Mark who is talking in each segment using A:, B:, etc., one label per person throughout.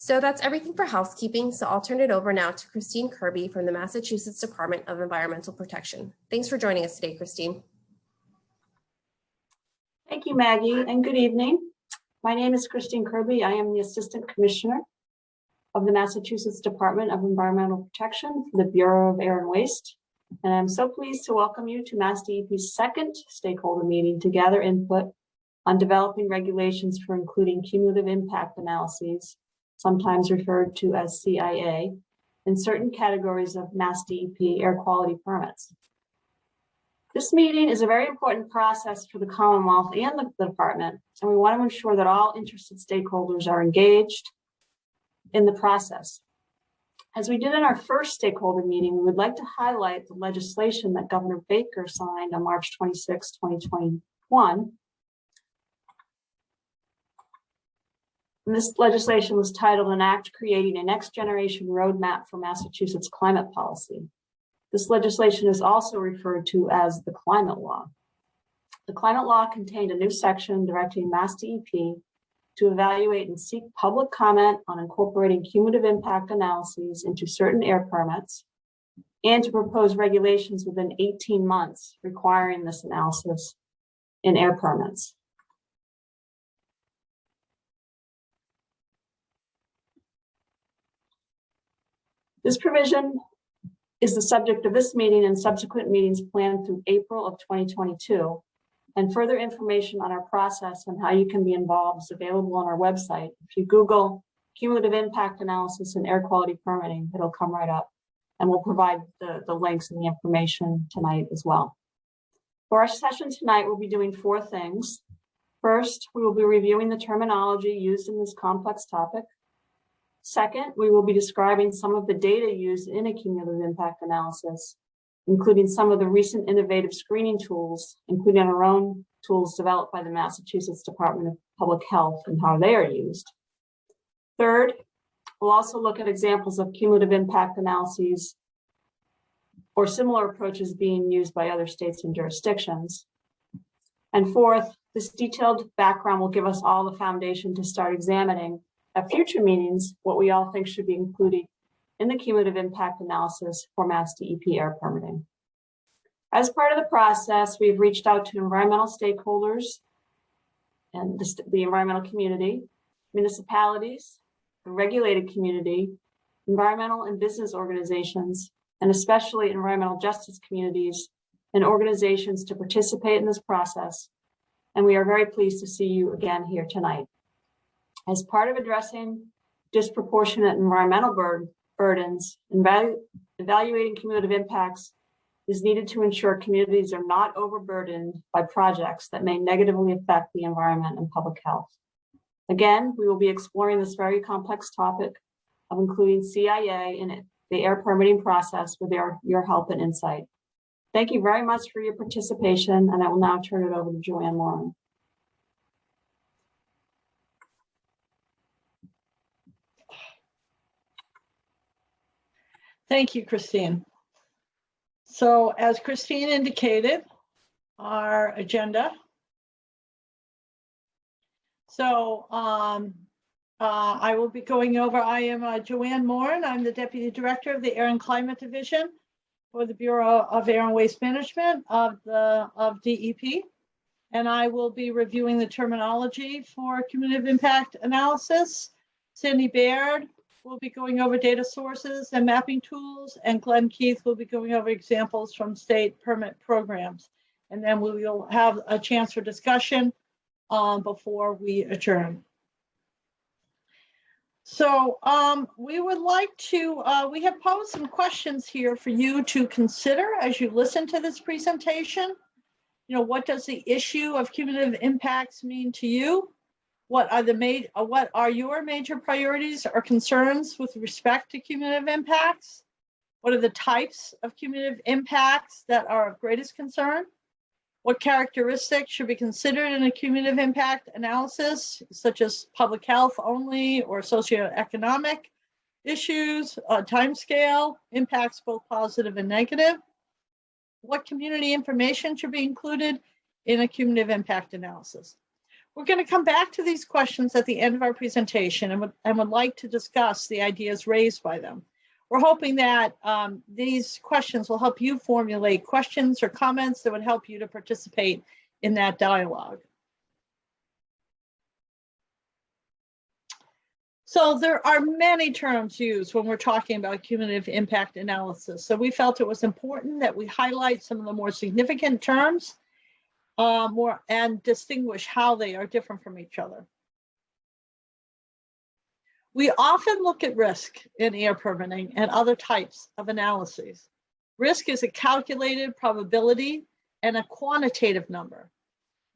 A: So that's everything for housekeeping. So I'll turn it over now to Christine Kirby from the Massachusetts Department of Environmental Protection. Thanks for joining us today, Christine.
B: Thank you, Maggie, and good evening. My name is Christine Kirby. I am the Assistant Commissioner of the Massachusetts Department of Environmental Protection for the Bureau of Air and Waste. And I'm so pleased to welcome you to MassDEP's second stakeholder meeting to gather input on developing regulations for including cumulative impact analyses, sometimes referred to as CIA, in certain categories of MassDEP air quality permits. This meeting is a very important process for the Commonwealth and the department, and we want to ensure that all interested stakeholders are engaged in the process. As we did in our first stakeholder meeting, we would like to highlight the legislation that Governor Baker signed on March 26, 2021. And this legislation was titled An Act Creating a Next Generation Roadmap for Massachusetts Climate Policy. This legislation is also referred to as the Climate Law. The Climate Law contained a new section directing MassDEP to evaluate and seek public comment on incorporating cumulative impact analyses into certain air permits and to propose regulations within 18 months requiring this analysis in air permits. This provision is the subject of this meeting and subsequent meetings planned through April of 2022. And further information on our process and how you can be involved is available on our website. If you Google cumulative impact analysis and air quality permitting, it'll come right up. And we'll provide the links and the information tonight as well. For our session tonight, we'll be doing 4 things. First, we will be reviewing the terminology used in this complex topic. Second, we will be describing some of the data used in a cumulative impact analysis, including some of the recent innovative screening tools, including our own tools developed by the Massachusetts Department of Public Health and how they are used. Third, we'll also look at examples of cumulative impact analyses or similar approaches being used by other states and jurisdictions. And fourth, this detailed background will give us all the foundation to start examining at future meetings what we all think should be included in the cumulative impact analysis for MassDEP air permitting. As part of the process, we've reached out to environmental stakeholders and the environmental community, municipalities, the regulated community, environmental and business organizations, and especially environmental justice communities and organizations to participate in this process. And we are very pleased to see you again here tonight. As part of addressing disproportionate environmental burdens, evaluating cumulative impacts is needed to ensure communities are not overburdened by projects that may negatively affect the environment and public health. Again, we will be exploring this very complex topic of including CIA in the air permitting process with your help and insight. Thank you very much for your participation, and I will now turn it over to Joanne Moran.
C: Thank you, Christine. So as Christine indicated, our agenda. So I will be going over, I am Joanne Moran. I'm the Deputy Director of the Air and Climate Division for the Bureau of Air and Waste Management of DEP. And I will be reviewing the terminology for cumulative impact analysis. Cindy Baird will be going over data sources and mapping tools, and Glenn Keith will be going over examples from state permit programs. And then we will have a chance for discussion before we adjourn. So we would like to, we have posed some questions here for you to consider as you listen to this presentation. You know, what does the issue of cumulative impacts mean to you? What are your major priorities or concerns with respect to cumulative impacts? What are the types of cumulative impacts that are of greatest concern? What characteristics should be considered in a cumulative impact analysis, such as public health only or socioeconomic issues, timescale, impacts both positive and negative? What community information should be included in a cumulative impact analysis? We're going to come back to these questions at the end of our presentation and would like to discuss the ideas raised by them. We're hoping that these questions will help you formulate questions or comments that would help you to participate in that dialogue. So there are many terms used when we're talking about cumulative impact analysis. So we felt it was important that we highlight some of the more significant terms and distinguish how they are different from each other. We often look at risk in air permitting and other types of analyses. Risk is a calculated probability and a quantitative number.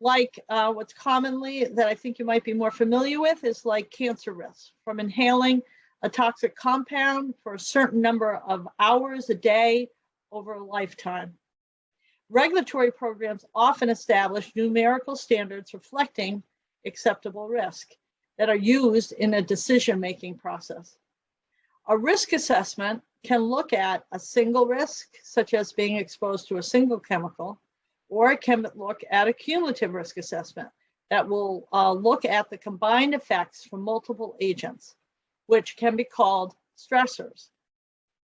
C: Like what's commonly that I think you might be more familiar with is like cancer risk from inhaling a toxic compound for a certain number of hours a day over a lifetime. Regulatory programs often establish numerical standards reflecting acceptable risk that are used in a decision-making process. A risk assessment can look at a single risk, such as being exposed to a single chemical, or it can look at a cumulative risk assessment that will look at the combined effects from multiple agents, which can be called stressors.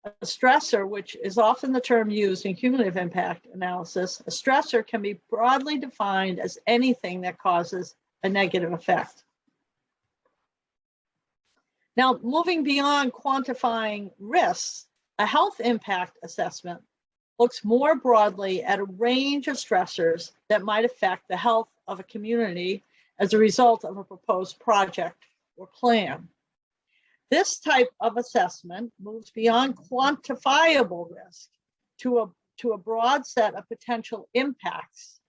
C: A stressor, which is often the term used in cumulative impact analysis, a stressor can be broadly defined as anything that causes a negative effect. Now, moving beyond quantifying risks, a health impact assessment looks more broadly at a range of stressors that might affect the health of a community as a result of a proposed project or plan. This type of assessment moves beyond quantifiable risk to a broad set of potential impacts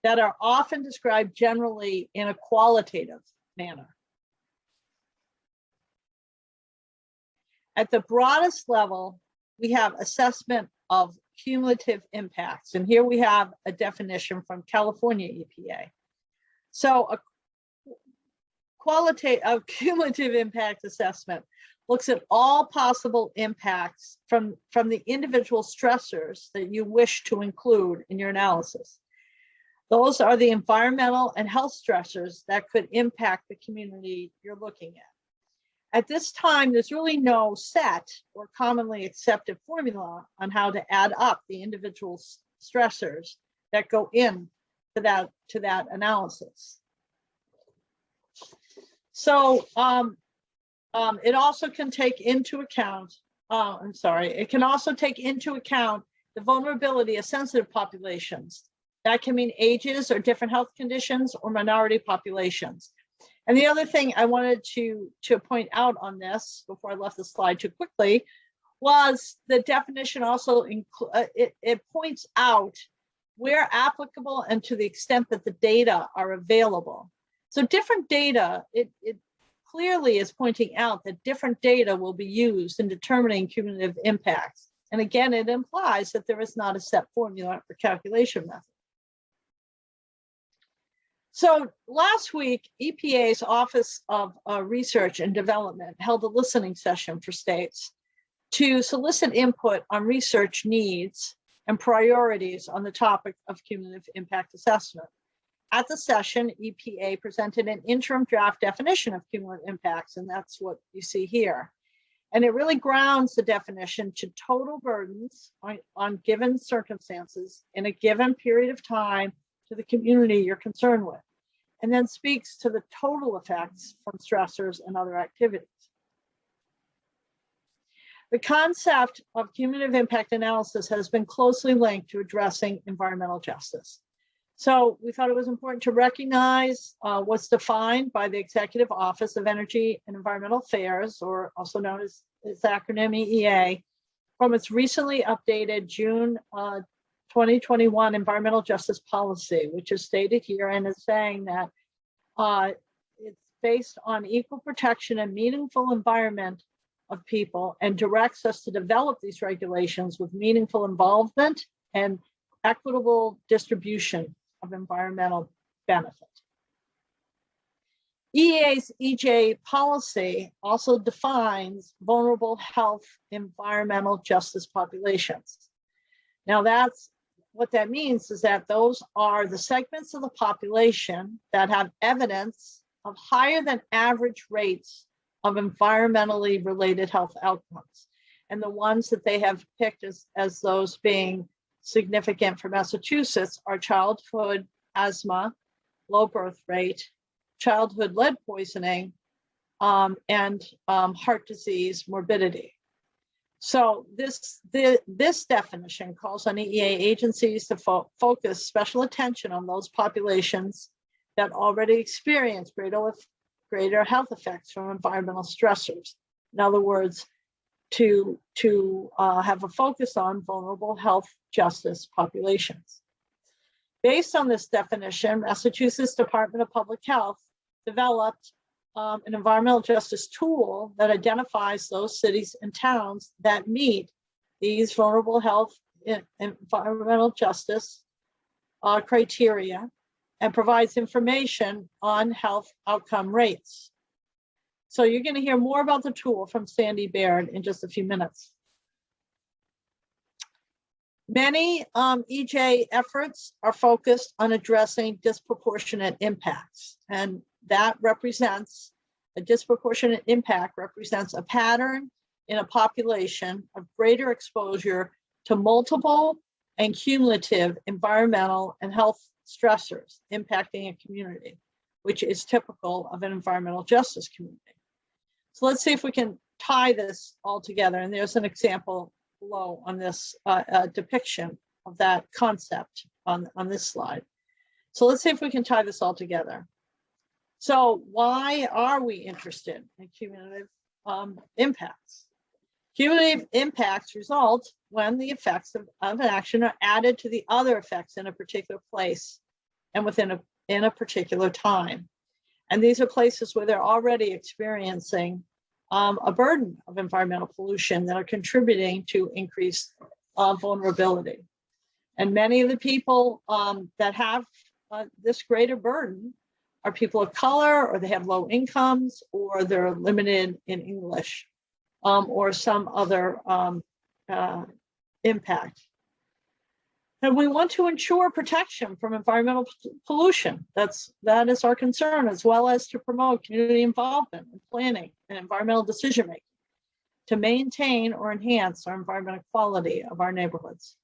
C: that are often described generally in a qualitative manner. At the broadest level, we have assessment of cumulative impacts. And here we have a definition from California EPA. So a cumulative impact assessment looks at all possible impacts from the individual stressors that you wish to include in your analysis. Those are the environmental and health stressors that could impact the community you're looking at. At this time, there's really no set or commonly accepted formula on how to add up the individual stressors that go into that analysis. So it also can take into account, it can also take into account the vulnerability of sensitive populations. That can mean ages or different health conditions or minority populations. And the other thing I wanted to point out on this before I left the slide too quickly was the definition also it points out where applicable and to the extent that the data are available. So different data, it clearly is pointing out that different data will be used in determining cumulative impacts. And again, it implies that there is not a set formula or calculation method. So last week, EPA's Office of Research and Development held a listening session for states to solicit input on research needs and priorities on the topic of cumulative impact assessment. At the session, EPA presented an interim draft definition of cumulative impacts, and that's what you see here. And it really grounds the definition to total burdens on given circumstances in a given period of time to the community you're concerned with, and then speaks to the total effects from stressors and other activities. The concept of cumulative impact analysis has been closely linked to addressing environmental justice. So we thought it was important to recognize what's defined by the Executive Office of Energy and Environmental Affairs, or also known as its acronym EEA, from its recently updated June 2021 Environmental Justice Policy, which is stated here and is saying that it's based on equal protection and meaningful environment of people and directs us to develop these regulations with meaningful involvement and equitable distribution of environmental benefit. EEA's EJ policy also defines vulnerable health environmental justice populations. Now that's what that means is that those are the segments of the population that have evidence of higher than average rates of environmentally related health outcomes. And the ones that they have picked as those being significant for Massachusetts are childhood asthma, low birth rate, childhood lead poisoning, and heart disease morbidity. So this definition calls on EEA agencies to focus special attention on those populations that already experience greater health effects from environmental stressors. In other words, to have a focus on vulnerable health justice populations. Based on this definition, Massachusetts Department of Public Health developed an environmental justice tool that identifies those cities and towns that meet these vulnerable health environmental justice criteria and provides information on health outcome rates. So you're going to hear more about the tool from Sandy Baird in just a few minutes. Many EJ efforts are focused on addressing disproportionate impacts, and that represents a disproportionate impact represents a pattern in a population of greater exposure to multiple and cumulative environmental and health stressors impacting a community, which is typical of an environmental justice community. So let's see if we can tie this all together. And there's an example below on this depiction of that concept on this slide. So let's see if we can tie this all together. So why are we interested in cumulative impacts? Cumulative impacts result when the effects of an action are added to the other effects in a particular place and within a particular time. And these are places where they're already experiencing a burden of environmental pollution that are contributing to increased vulnerability. And many of the people that have this greater burden are people of color, or they have low incomes, or they're limited in English, or some other impact. And we want to ensure protection from environmental pollution. That is our concern, as well as to promote community involvement in planning and environmental decision-making to maintain or enhance our environmental quality of our neighborhoods.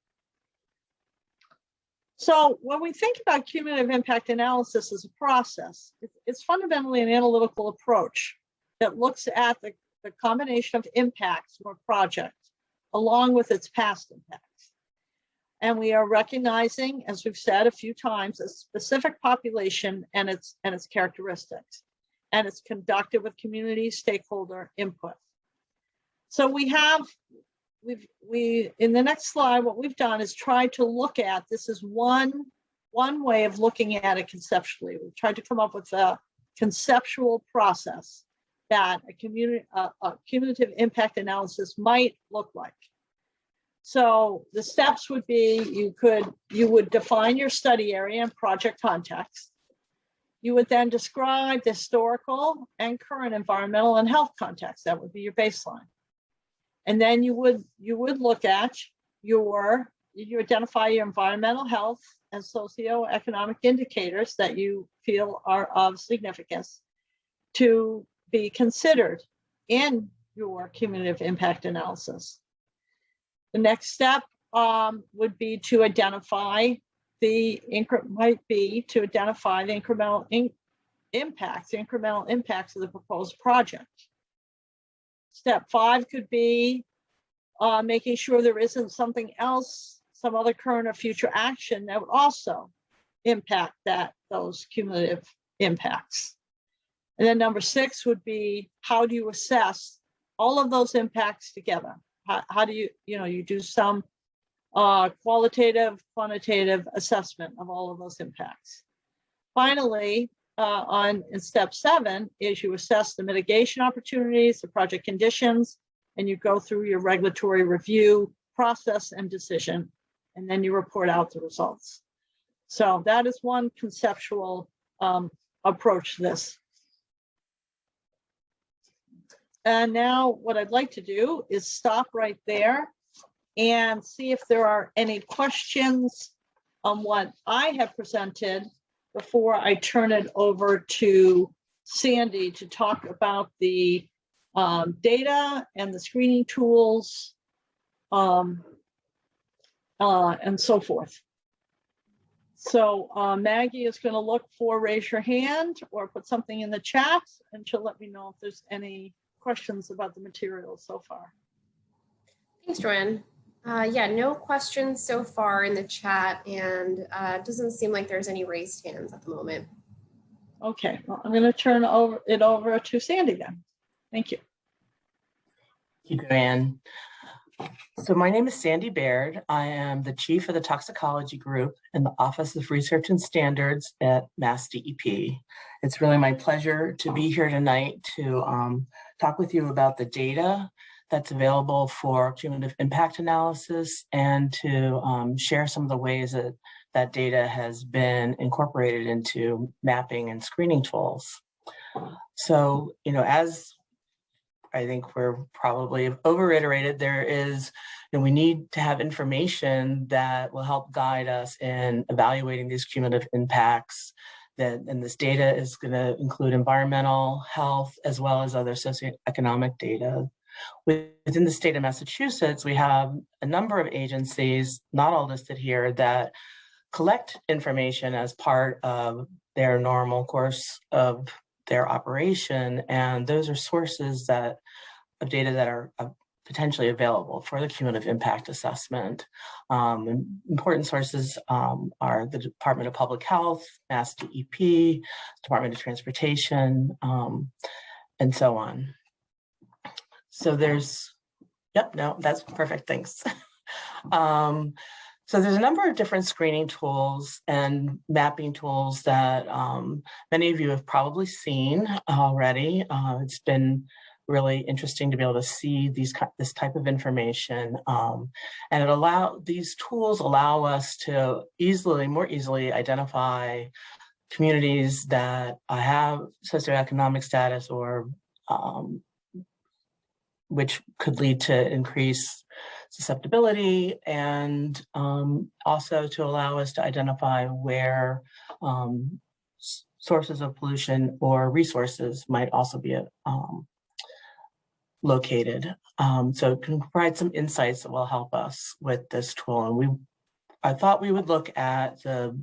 C: So when we think about cumulative impact analysis as a process, it's fundamentally an analytical approach that looks at the combination of impacts from a project along with its past impacts. And we are recognizing, as we've said a few times, a specific population and its characteristics. And it's conducted with community stakeholder input. So in the next slide, what we've done is try to look at, this is one way of looking at it conceptually. We've tried to come up with a conceptual process that a cumulative impact analysis might look like. So the steps would be, you would define your study area and project context. You would then describe the historical and current environmental and health context. That would be your baseline. And then you would look at you identify your environmental health and socioeconomic indicators that you feel are of significance to be considered in your cumulative impact analysis. The next step would be to identify the incremental impacts of the proposed project. Step 5 could be making sure there isn't something else, some other current or future action that would also impact those cumulative impacts. And then number 6 would be, how do you assess all of those impacts together? How do you do some qualitative, quantitative assessment of all of those impacts. Finally, in step 7 is you assess the mitigation opportunities, the project conditions, and you go through your regulatory review process and decision, and then you report out the results. So that is one conceptual approach to this. And now what I'd like to do is stop right there and see if there are any questions on what I have presented before I turn it over to Sandy to talk about the data and the screening tools and so forth. So Maggie is going to look for raise your hand or put something in the chat, and she'll let me know if there's any questions about the materials so far.
A: Thanks, Joanne. Yeah, no questions so far in the chat, and it doesn't seem like there's any raised hands at the moment.
C: Okay, well, I'm going to turn it over to Sandy then. Thank you.
D: Thank you, Joanne. So my name is Sandy Baird. I am the chief of the toxicology group in the Office of Research and Standards at MassDEP. It's really my pleasure to be here tonight to talk with you about the data that's available for cumulative impact analysis and to share some of the ways that that data has been incorporated into mapping and screening tools. So, as I think we're probably over-iterated, there is, we need to have information that will help guide us in evaluating these cumulative impacts. And this data is going to include environmental, health, as well as other socioeconomic data. Within the state of Massachusetts, we have a number of agencies, not all listed here, that collect information as part of their normal course of their operation. And those are sources of data that are potentially available for the cumulative impact assessment. Important sources are the Department of Public Health, MassDEP, Department of Transportation, and so on. So there's, that's perfect, thanks. So there's a number of different screening tools and mapping tools that many of you have probably seen already. It's been really interesting to be able to see this type of information. And these tools allow us to more easily identify communities that have socioeconomic status or which could lead to increased susceptibility, and also to allow us to identify where sources of pollution or resources might also be located. So it can provide some insights that will help us with this tool. And I thought we would look at the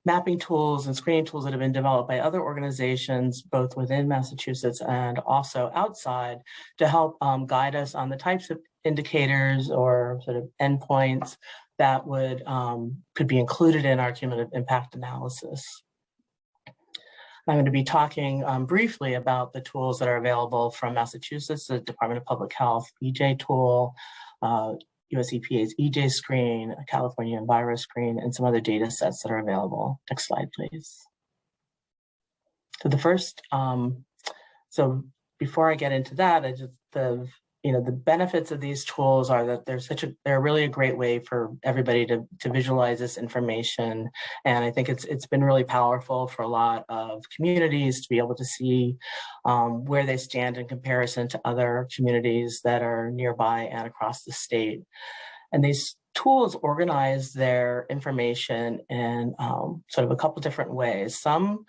D: mapping tools and screening tools that have been developed by other organizations, both within Massachusetts and also outside, to help guide us on the types of indicators or sort of endpoints that could be included in our cumulative impact analysis. I'm going to be talking briefly about the tools that are available from Massachusetts, the Department of Public Health EJ tool, US EPA's EJ screen, California Enviro screen, and some other data sets that are available. Next slide, please. So the first, so before I get into that, the benefits of these tools are that they're really a great way for everybody to visualize this information. And I think it's been really powerful for a lot of communities to be able to see where they stand in comparison to other communities that are nearby and across the state. And these tools organize their information in sort of a couple different ways. Some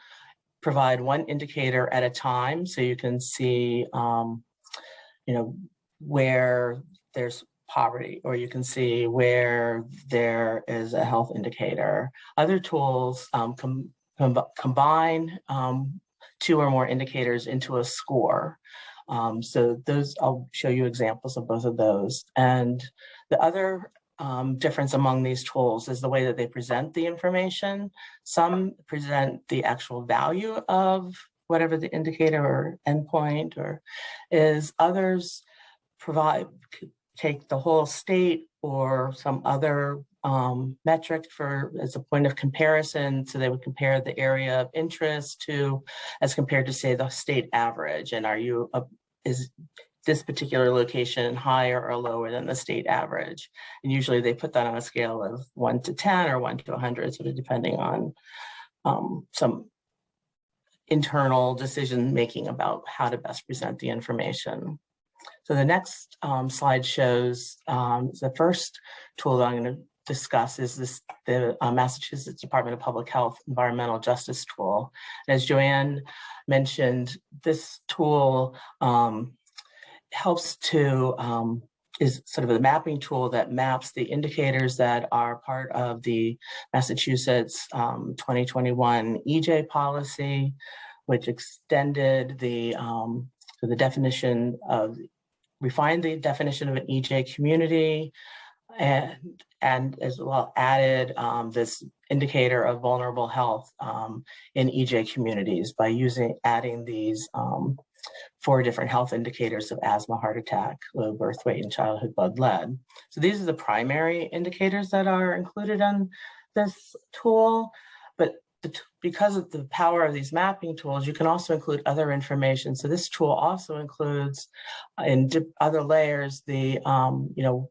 D: provide one indicator at a time, so you can see where there's poverty, or you can see where there is a health indicator. Other tools combine two or more indicators into a score. So those, I'll show you examples of both of those. And the other difference among these tools is the way that they present the information. Some present the actual value of whatever the indicator or endpoint is. Others take the whole state or some other metric as a point of comparison. So they would compare the area of interest as compared to, say, the state average. And is this particular location higher or lower than the state average? And usually they put that on a scale of 1 to 10 or 1 to 100, sort of depending on some internal decision-making about how to best present the information. So the next slide shows the first tool that I'm going to discuss is the Massachusetts Department of Public Health Environmental Justice Tool. And as Joanne mentioned, this tool helps to, is sort of a mapping tool that maps the indicators that are part of the Massachusetts 2021 EJ policy, which extended the definition of, refined the definition of an EJ community, and as well added this indicator of vulnerable health in EJ communities by adding these 4 different health indicators of asthma, heart attack, low birth weight, and childhood blood lead. So these are the primary indicators that are included on this tool, but because of the power of these mapping tools, you can also include other information. So this tool also includes in other layers the,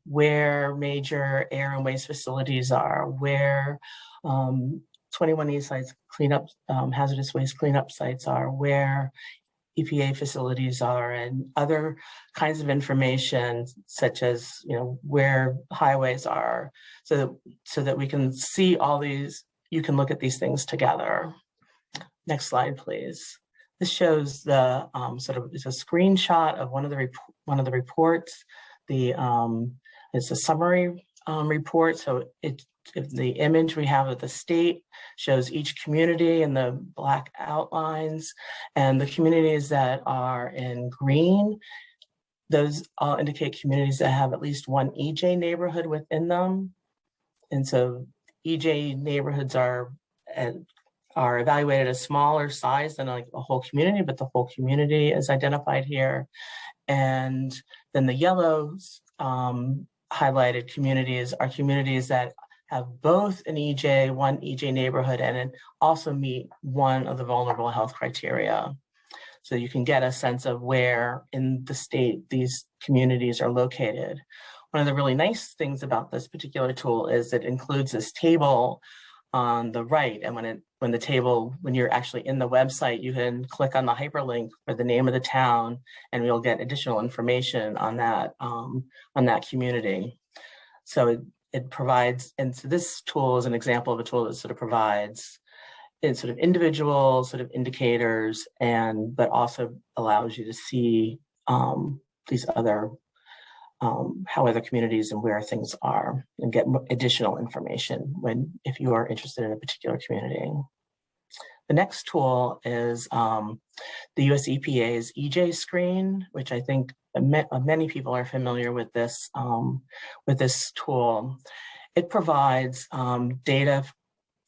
D: where major air and waste facilities are, where 21 E sites cleanup, hazardous waste cleanup sites are, where EPA facilities are, and other kinds of information such as, where highways are, so that we can see all these. You can look at these things together. Next slide, please. This shows the it's a screenshot of one of the reports. It's a summary report. So if the image we have of the state shows each community in the black outlines, and the communities that are in green, those all indicate communities that have at least one EJ neighborhood within them. And so EJ neighborhoods are evaluated as smaller size than like a whole community, but the whole community is identified here. And then the yellow highlighted communities are communities that have both one EJ neighborhood and also meet one of the vulnerable health criteria. So you can get a sense of where in the state these communities are located. One of the really nice things about this particular tool is it includes this table on the right. And when you're actually in the website, you can click on the hyperlink for the name of the town, and you'll get additional information on that community. So it provides, and so this tool is an example of a tool that sort of provides individual indicators, but also allows you to see these other how other communities and where things are, and get additional information if you are interested in a particular community. The next tool is the US EPA's EJ screen, which I think many people are familiar with this tool. It provides data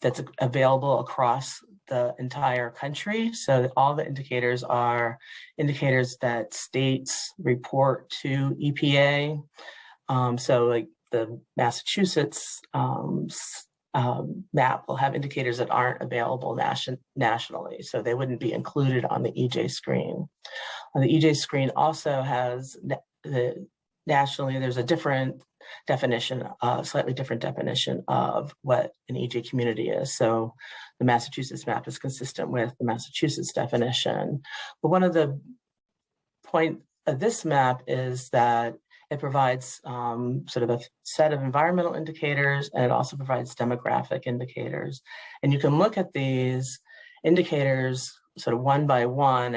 D: that's available across the entire country. So all the indicators are indicators that states report to EPA. So like the Massachusetts map will have indicators that aren't available nationally. So they wouldn't be included on the EJ screen. On the EJ screen also has nationally, there's a different definition, slightly different definition of what an EJ community is. So the Massachusetts map is consistent with the Massachusetts definition. But one of the point of this map is that it provides sort of a set of environmental indicators, and it also provides demographic indicators. And you can look at these indicators sort of one by one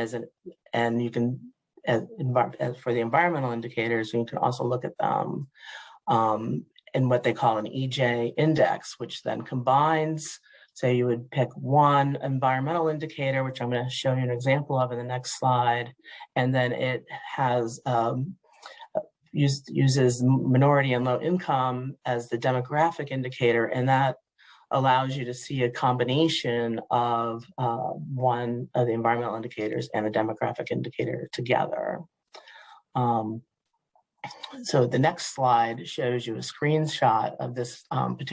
D: and you can, as for the environmental indicators, you can also look at them in what they call an EJ index, which then combines, say you would pick one environmental indicator, which I'm going to show you an example of in the next slide, and then it has uses minority and low income as the demographic indicator, and that allows you to see a combination of one of the environmental indicators and the demographic indicator together. So the next slide shows you a screenshot of this of the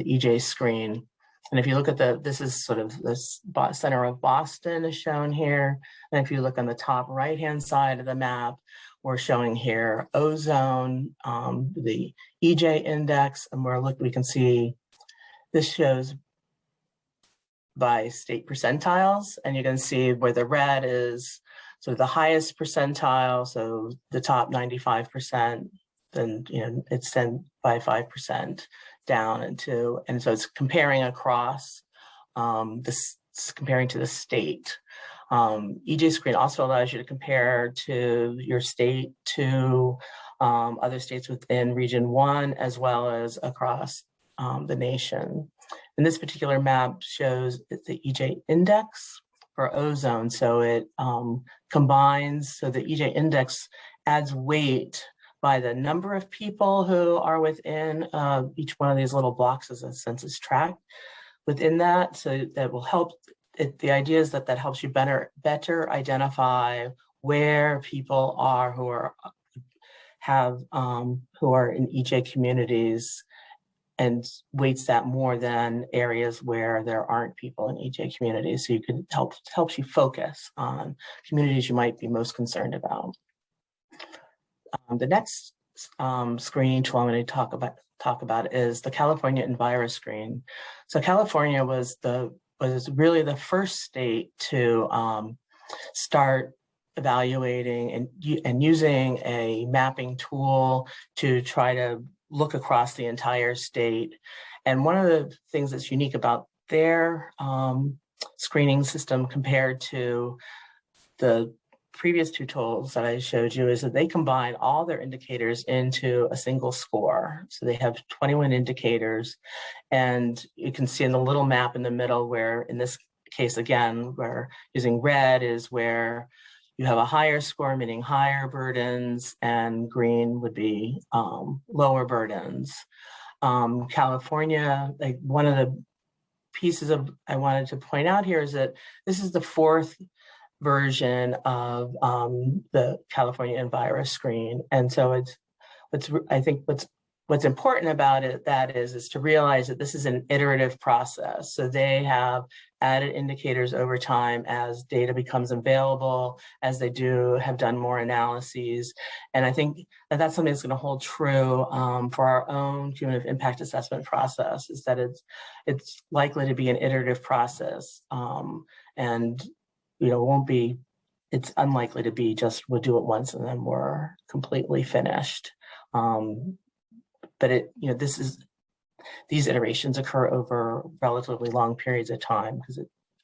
D: EJ screen. And if you look at this is sort of this center of Boston is shown here. And if you look on the top right-hand side of the map, we're showing here ozone, the EJ index, and we can see this shows by state percentiles, and you can see where the red is sort of the highest percentile, so the top 95%, then it's sent by 5% down into, and so it's comparing across this, comparing to the state. EJ screen also allows you to compare to your state to other states within region 1, as well as across the nation. And this particular map shows the EJ index for ozone. So it combines, so the EJ index adds weight by the number of people who are within each one of these little blocks as a census tract within that. So that will help, the idea is that helps you better identify where people are who are in EJ communities, and weights that more than areas where there aren't people in EJ communities. So you can helps you focus on communities you might be most concerned about. The next screening tool I'm going to talk about is the California Enviro Screen. So California was really the first state to start evaluating and using a mapping tool to try to look across the entire state. And one of the things that's unique about their screening system compared to the previous two tools that I showed you is that they combine all their indicators into a single score. So they have 21 indicators, and you can see in the little map in the middle where, in this case, again, we're using red is where you have a higher score, meaning higher burdens, and green would be lower burdens. California, like one of the pieces of I wanted to point out here is that this is the fourth version of the California Enviro Screen, and so I think what's important about it is to realize that this is an iterative process. So they have added indicators over time as data becomes available, as they have done more analyses. And I think that's something that's going to hold true for our own cumulative impact assessment process, is that it's likely to be an iterative process. And it's unlikely to be just we'll do it once and then we're completely finished. But these iterations occur over relatively long periods of time because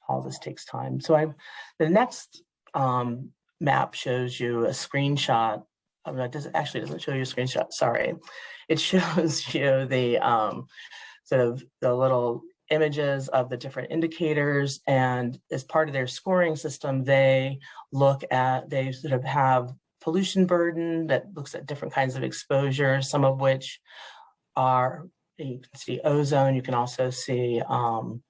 D: all this takes time. So the next map shows you a screenshot. It doesn't show you a screenshot, sorry. It shows you the sort of the little images of the different indicators, and as part of their scoring system, they sort of have pollution burden that looks at different kinds of exposure, some of which are, you can see ozone, you can also see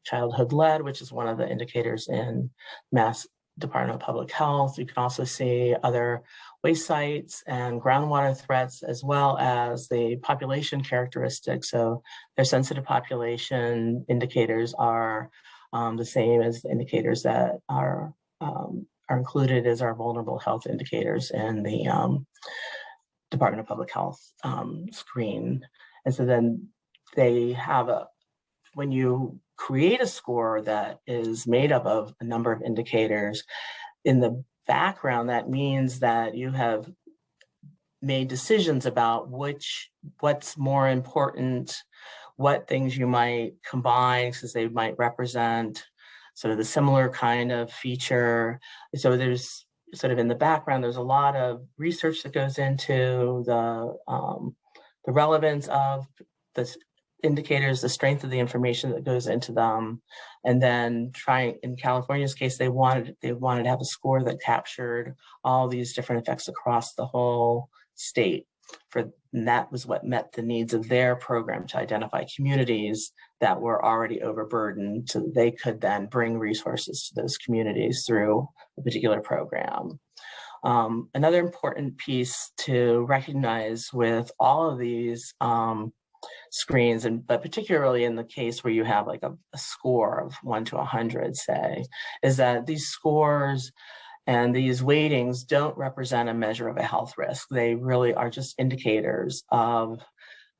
D: childhood lead, which is one of the indicators in Mass Department of Public Health. You can also see other waste sites and groundwater threats, as well as the population characteristics. So their sensitive population indicators are the same as the indicators that are included as our vulnerable health indicators in the Department of Public Health screen. And so then they have when you create a score that is made up of a number of indicators, in the background, that means that you have made decisions about what's more important, what things you might combine, because they might represent sort of the similar kind of feature. So there's sort of in the background, there's a lot of research that goes into the relevance of the indicators, the strength of the information that goes into them, and then in California's case, they wanted to have a score that captured all these different effects across the whole state. And that was what met the needs of their program, to identify communities that were already overburdened, so they could then bring resources to those communities through a particular program. Another important piece to recognize with all of these screens, but particularly in the case where you have like a score of 1 to 100, say, is that these scores and these weightings don't represent a measure of a health risk. They really are just indicators of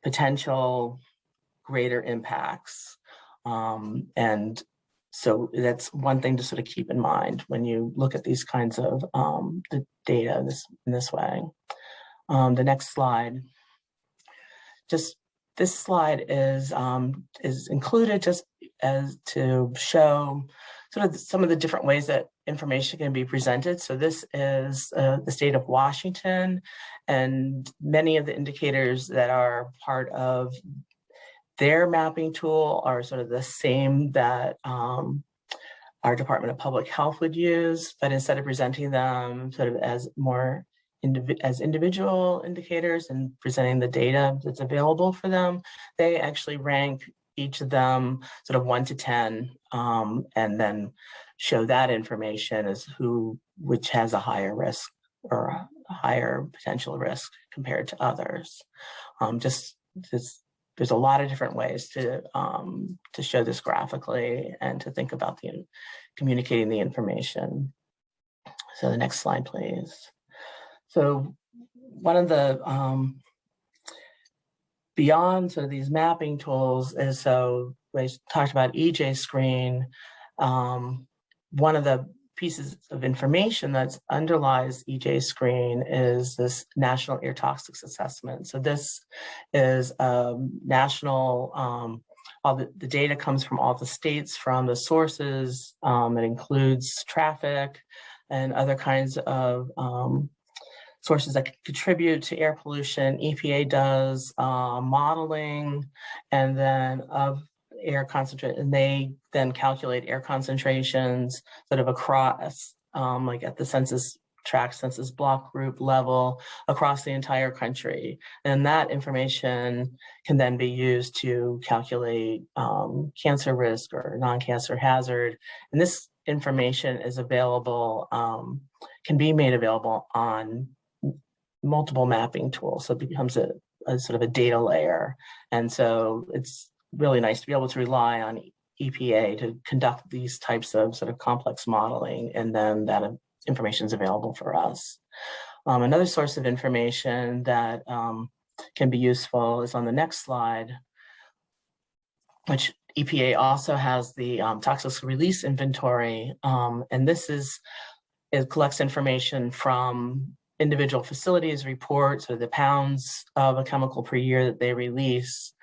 D: potential greater impacts. And so that's one thing to sort of keep in mind when you look at these kinds of the data in this way. The next slide. just this slide is included just as to show sort of some of the different ways that information can be presented. So this is the state of Washington, and many of the indicators that are part of their mapping tool are sort of the same that our Department of Public Health would use, but instead of presenting them sort of as more as individual indicators and presenting the data that's available for them, they actually rank each of them sort of 1 to 10, and then show that information as which has a higher risk or a higher potential risk compared to others. There's a lot of different ways to show this graphically and to think about communicating the information. So the next slide, please. So one of the beyond sort of these mapping tools is, so we talked about EJ screen. One of the pieces of information that underlies EJ screen is this national air toxics assessment. So this is national, all the data comes from all the states from the sources. It includes traffic and other kinds of sources that contribute to air pollution. EPA does modeling, and then of air concentration, and they then calculate air concentrations sort of across, like at the census tract, census block group level across the entire country. And that information can then be used to calculate cancer risk or non-cancer hazard. And this information is available, can be made available on multiple mapping tools. So it becomes a sort of a data layer. And so it's really nice to be able to rely on EPA to conduct these types of sort of complex modeling, and then that information is available for us. Another source of information that can be useful is on the next slide, which EPA also has the toxic release inventory. And it collects information from individual facilities, reports, or the pounds of a chemical per year that they release.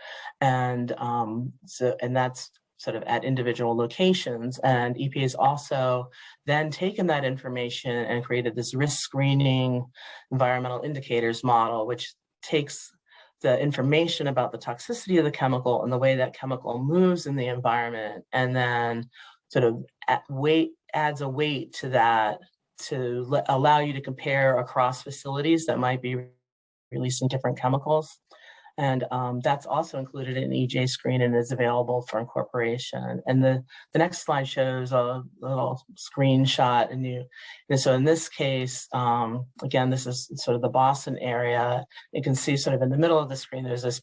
D: And that's sort of at individual locations. And EPA has also then taken that information and created this risk screening environmental indicators model, which takes the information about the toxicity of the chemical and the way that chemical moves in the environment, and then sort of adds a weight to that to allow you to compare across facilities that might be releasing different chemicals. And that's also included in EJ screen and is available for incorporation. And the next slide shows a little screenshot. And so in this case, again, this is sort of the Boston area. You can see sort of in the middle of the screen, there's this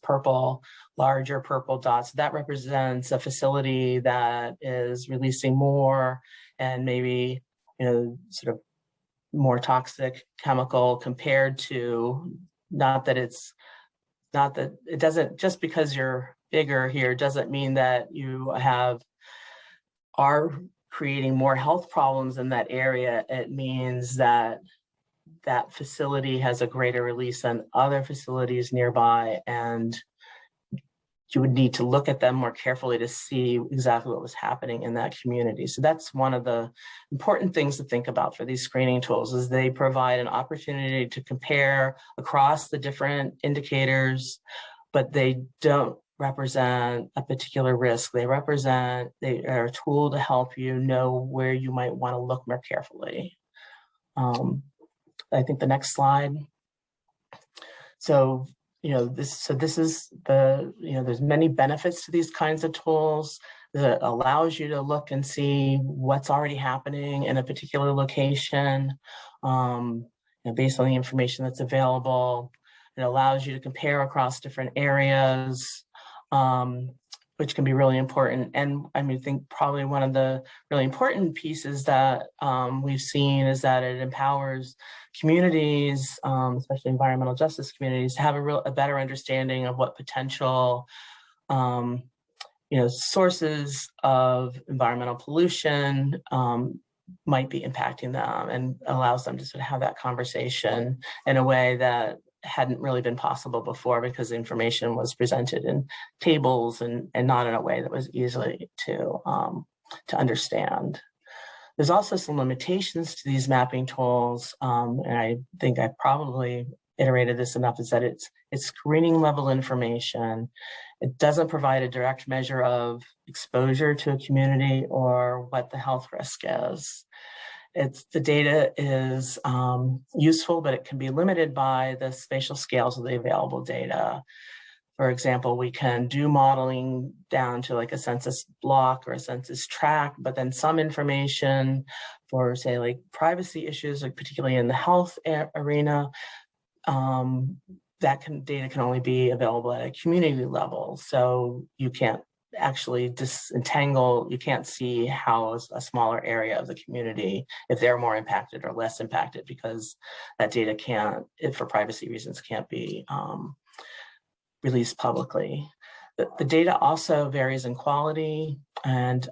D: larger purple dot. So that represents a facility that is releasing more and maybe, sort of more toxic chemical compared to, not that it doesn't, just because you're bigger here doesn't mean that you are creating more health problems in that area. It means that that facility has a greater release than other facilities nearby, and you would need to look at them more carefully to see exactly what was happening in that community. So that's one of the important things to think about for these screening tools, is they provide an opportunity to compare across the different indicators, but they don't represent a particular risk. They are a tool to help you know where you might want to look more carefully. I think the next slide. So, this is there's many benefits to these kinds of tools that allows you to look and see what's already happening in a particular location, based on the information that's available. It allows you to compare across different areas, which can be really important. And I think probably one of the really important pieces that we've seen is that it empowers communities, especially environmental justice communities, to have a better understanding of what potential sources of environmental pollution might be impacting them, and allows them to sort of have that conversation in a way that hadn't really been possible before because the information was presented in tables and not in a way that was easily to understand. There's also some limitations to these mapping tools, and I think I probably iterated this enough, is that it's screening level information. It doesn't provide a direct measure of exposure to a community or what the health risk is. The data is useful, but it can be limited by the spatial scales of the available data. For example, we can do modeling down to like a census block or a census tract, but then some information for, say, like privacy issues, like particularly in the health arena, data can only be available at a community level. So you can't actually disentangle, you can't see how a smaller area of the community, if they're more impacted or less impacted, because that data can't, for privacy reasons, can't be released publicly. The data also varies in quality and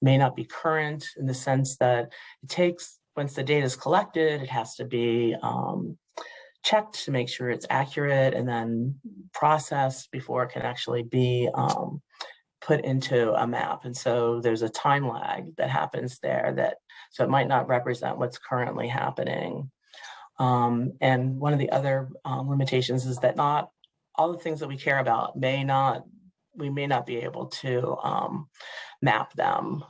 D: may not be current, in the sense that it takes, once the data is collected, it has to be checked to make sure it's accurate and then processed before it can actually be put into a map. And so there's a time lag that happens there, so it might not represent what's currently happening. And one of the other limitations is that not all the things that we care about we may not be able to map them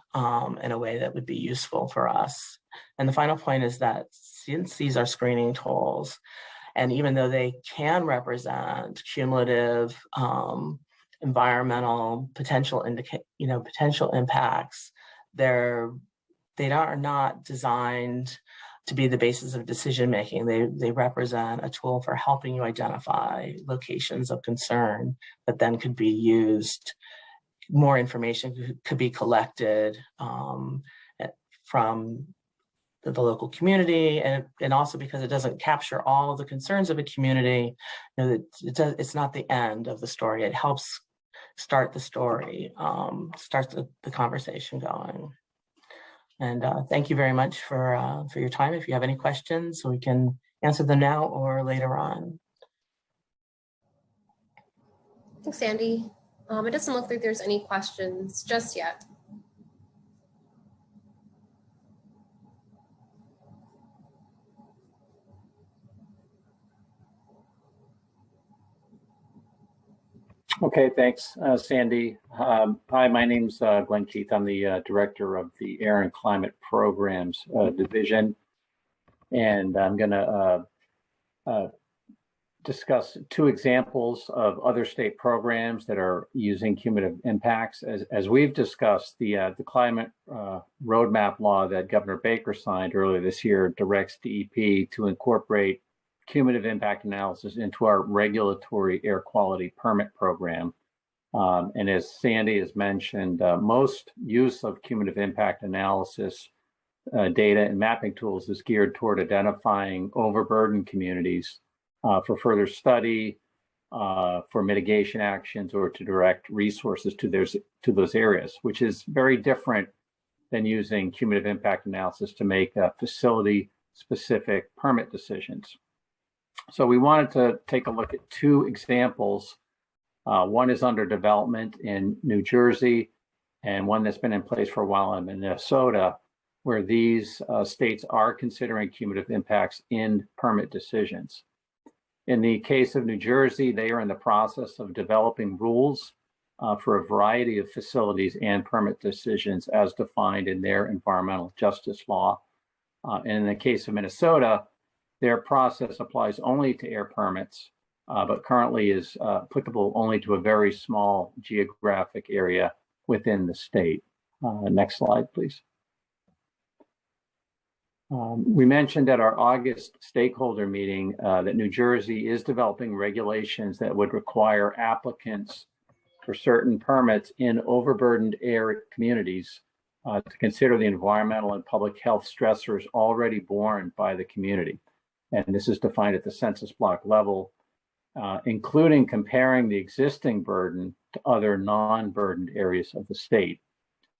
D: in a way that would be useful for us. And the final point is that since these are screening tools, and even though they can represent cumulative environmental potential impacts, they are not designed to be the basis of decision making. They represent a tool for helping you identify locations of concern that then could be used. More information could be collected from the local community, and also because it doesn't capture all of the concerns of a community, it's not the end of the story. It helps start the story, start the conversation going. And thank you very much for your time. If you have any questions, we can answer them now or later on.
A: Thanks, Sandy. It doesn't look like there's any questions just yet.
E: Okay, thanks, Sandy. Hi, my name's Glenn Keith. I'm the director of the Air and Climate Programs Division, and I'm going to discuss two examples of other state programs that are using cumulative impacts. As we've discussed, the climate roadmap law that Governor Baker signed earlier this year directs DEP to incorporate cumulative impact analysis into our regulatory air quality permit program. And as Sandy has mentioned, most use of cumulative impact analysis data and mapping tools is geared toward identifying overburdened communities for further study, for mitigation actions, or to direct resources to those areas, which is very different than using cumulative impact analysis to make facility-specific permit decisions. So we wanted to take a look at two examples. One is under development in New Jersey, and one that's been in place for a while in Minnesota, where these states are considering cumulative impacts in permit decisions. In the case of New Jersey, they are in the process of developing rules for a variety of facilities and permit decisions as defined in their environmental justice law. And in the case of Minnesota, their process applies only to air permits, but currently is applicable only to a very small geographic area within the state. Next slide, please. We mentioned at our August stakeholder meeting that New Jersey is developing regulations that would require applicants for certain permits in overburdened air communities to consider the environmental and public health stressors already borne by the community. And this is defined at the census block level, including comparing the existing burden to other non-burdened areas of the state,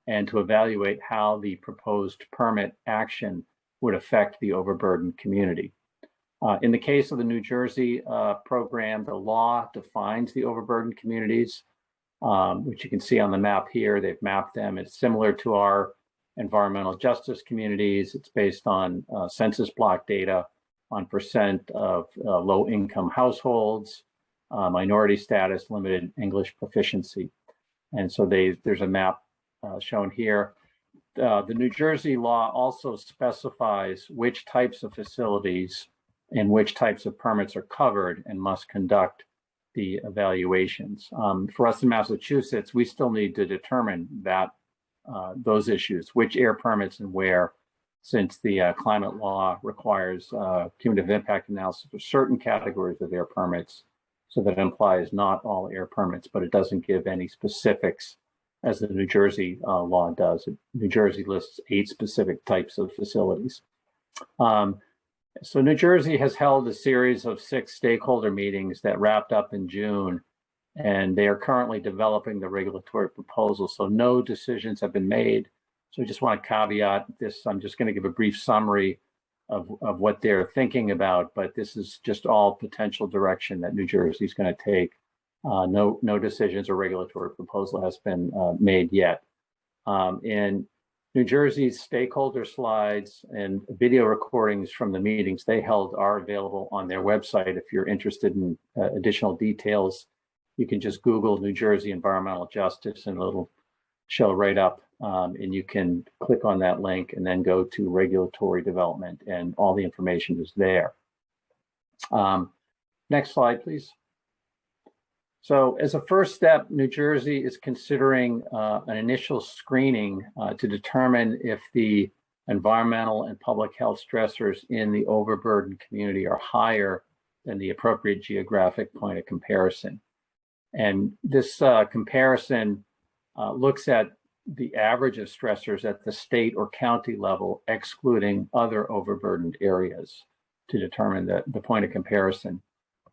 E: and to evaluate how the proposed permit action would affect the overburdened community. In the case of the New Jersey program, the law defines the overburdened communities, which you can see on the map here. They've mapped them. It's similar to our environmental justice communities. It's based on census block data on percent of low-income households, minority status, limited English proficiency. And so there's a map shown here. The New Jersey law also specifies which types of facilities and which types of permits are covered and must conduct the evaluations. For us in Massachusetts, we still need to determine that those issues, which air permits and where, since the climate law requires cumulative impact analysis for certain categories of air permits. So that implies not all air permits, but it doesn't give any specifics as the New Jersey law does. New Jersey lists 8 specific types of facilities. So New Jersey has held a series of 6 stakeholder meetings that wrapped up in June, and they are currently developing the regulatory proposal. So no decisions have been made. So I just want to caveat this. I'm just going to give a brief summary of what they're thinking about, but this is just all potential direction that New Jersey is going to take. No decisions or regulatory proposal has been made yet. In New Jersey's stakeholder slides and video recordings from the meetings they held are available on their website. If you're interested in additional details, you can just Google New Jersey Environmental Justice and it'll show right up, and you can click on that link and then go to regulatory development and all the information is there. Next slide, please. So as a first step, New Jersey is considering an initial screening to determine if the environmental and public health stressors in the overburdened community are higher than the appropriate geographic point of comparison. And this comparison looks at the average of stressors at the state or county level, excluding other overburdened areas to determine the point of comparison.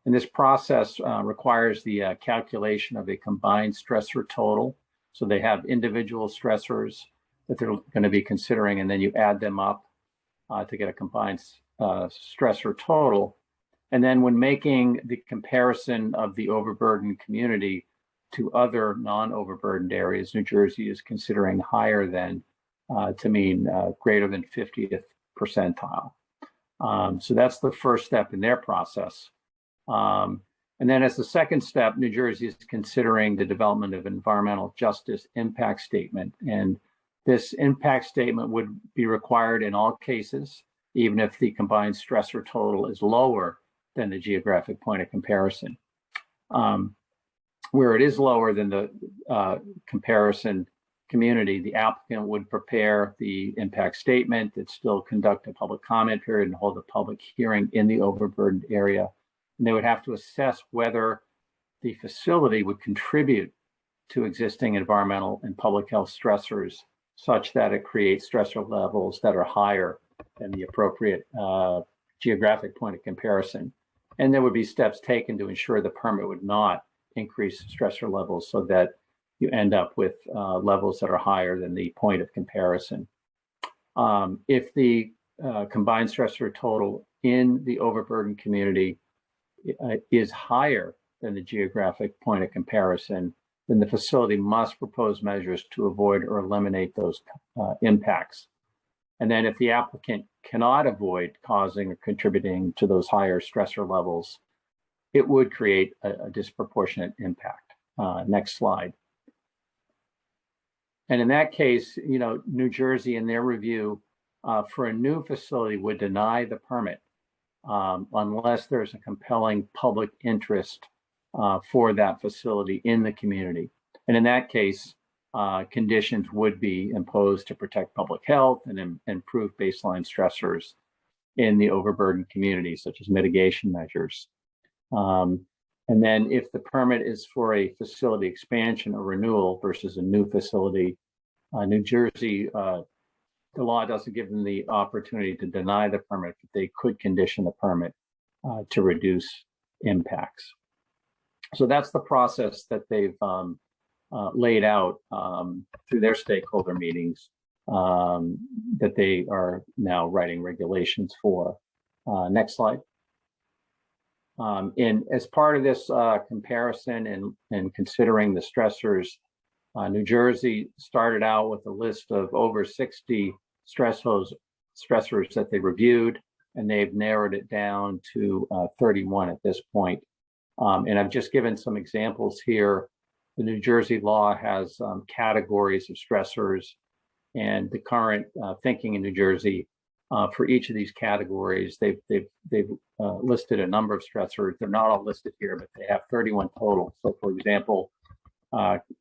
E: And this process requires the calculation of a combined stressor total. So they have individual stressors that they're going to be considering, and then you add them up to get a combined stressor total. And then when making the comparison of the overburdened community to other non-overburdened areas, New Jersey is considering higher than to mean greater than 50th percentile. So that's the first step in their process. And then as the second step, New Jersey is considering the development of environmental justice impact statement. And this impact statement would be required in all cases, even if the combined stressor total is lower than the geographic point of comparison. Where it is lower than the comparison community, the applicant would prepare the impact statement. It'd still conduct a public comment period and hold a public hearing in the overburdened area. And they would have to assess whether the facility would contribute to existing environmental and public health stressors such that it creates stressor levels that are higher than the appropriate geographic point of comparison. And there would be steps taken to ensure the permit would not increase stressor levels so that you end up with levels that are higher than the point of comparison. If the combined stressor total in the overburdened community is higher than the geographic point of comparison, then the facility must propose measures to avoid or eliminate those impacts. And then if the applicant cannot avoid causing or contributing to those higher stressor levels, it would create a disproportionate impact. Next slide. And in that case, you know, New Jersey in their review for a new facility would deny the permit unless there's a compelling public interest for that facility in the community. And in that case, conditions would be imposed to protect public health and improve baseline stressors in the overburdened community, such as mitigation measures. And then if the permit is for a facility expansion or renewal versus a new facility, New Jersey, the law doesn't give them the opportunity to deny the permit, but they could condition the permit to reduce impacts. So that's the process that they've laid out through their stakeholder meetings that they are now writing regulations for. Next slide. And as part of this comparison and considering the stressors, New Jersey started out with a list of over 60 stressors that they reviewed, and they've narrowed it down to 31 at this point. And I've just given some examples here. The New Jersey law has categories of stressors, and the current thinking in New Jersey for each of these categories, they've listed a number of stressors. They're not all listed here, but they have 31 total. So, for example,